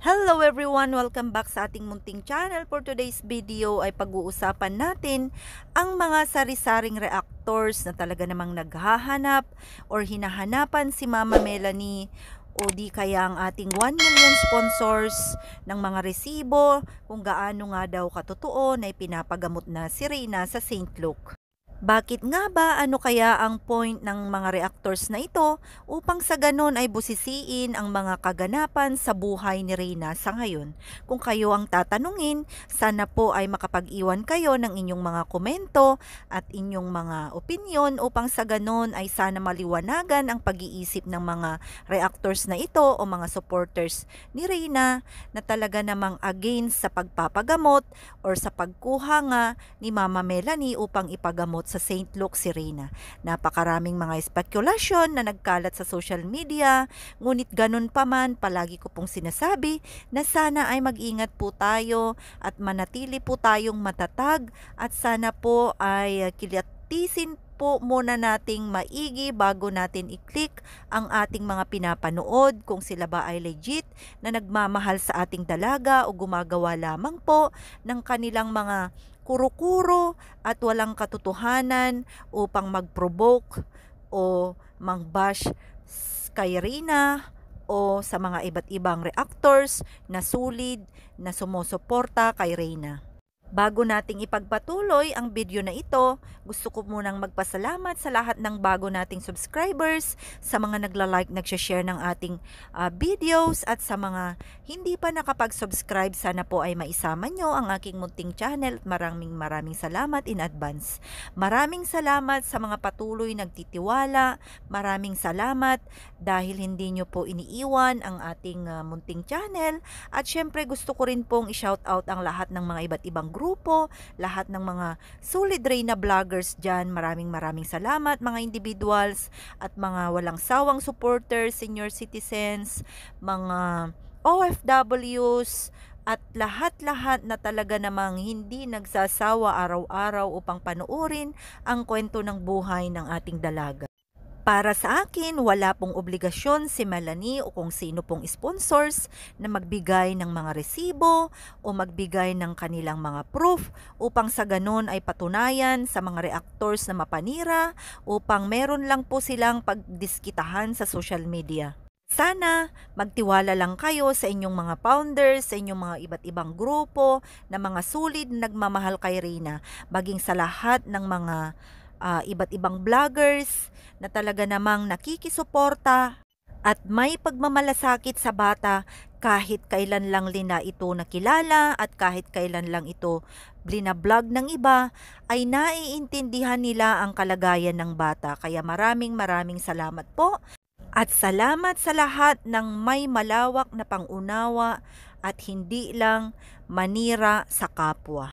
Hello everyone! Welcome back sa ating munting channel. For today's video ay pag-uusapan natin ang mga sari-saring reactors na talaga namang naghahanap or hinahanapan si Mama Melanie o di kaya ang ating 1 million sponsors ng mga resibo kung gaano nga daw katotoo na ipinapagamot na si Reyna sa St. Luke. Bakit nga ba? Ano kaya ang point ng mga reactors na ito upang sa ganon ay busisiin ang mga kaganapan sa buhay ni Reyna sa ngayon? Kung kayo ang tatanungin, sana po ay makapag-iwan kayo ng inyong mga komento at inyong mga opinion upang sa ganon ay sana maliwanagan ang pag-iisip ng mga reactors na ito o mga supporters ni Reyna na talaga namang against sa pagpapagamot or sa pagkuha nga ni Mama Melanie upang ipagamot sa St. Luke si Reyna. Napakaraming mga spekulasyon na nagkalat sa social media, ngunit ganun pa man, palagi ko pong sinasabi na sana ay mag-ingat po tayo at manatili po tayong matatag at sana po ay kilatisin po muna nating maigi bago natin i-click ang ating mga pinapanood kung sila ba ay legit na nagmamahal sa ating dalaga o gumagawa lamang po ng kanilang mga kuro-kuro at walang katotohanan upang mag-provoke o mang-bash kay Reyna o sa mga iba't ibang reactors na sulid na sumusuporta kay Reyna. Bago nating ipagpatuloy ang video na ito, gusto ko munang magpasalamat sa lahat ng bago nating subscribers, sa mga nagla-like, nagsha-share ng ating videos at sa mga hindi pa nakapag-subscribe, sana po ay maisama nyo ang aking munting channel. Maraming salamat in advance. Maraming salamat sa mga patuloy nagtitiwala. Maraming salamat dahil hindi nyo po iniiwan ang ating munting channel. At syempre gusto ko rin pong i-shoutout ang lahat ng mga iba't ibang grupo, lahat ng mga solid Reyna vloggers dyan. Maraming salamat mga individuals at mga walang sawang supporters, senior citizens, mga OFWs at lahat-lahat na talaga namang hindi nagsasawa araw-araw upang panoorin ang kwento ng buhay ng ating dalaga. Para sa akin, wala pong obligasyon si Melanie o kung sino pong sponsors na magbigay ng mga resibo o magbigay ng kanilang mga proof upang sa ganon ay patunayan sa mga reactors na mapanira upang meron lang po silang pagdiskitahan sa social media. Sana magtiwala lang kayo sa inyong mga founders, sa inyong mga iba't ibang grupo na mga sulid na nagmamahal kay Reyna, maging sa lahat ng mga iba't ibang vloggers na talaga namang nakikisuporta at may pagmamalasakit sa bata kahit kailan lang nila ito nakilala at kahit kailan lang ito blinablog ng iba, ay naiintindihan nila ang kalagayan ng bata. Kaya maraming salamat po at salamat sa lahat ng may malawak na pangunawa at hindi lang manira sa kapwa.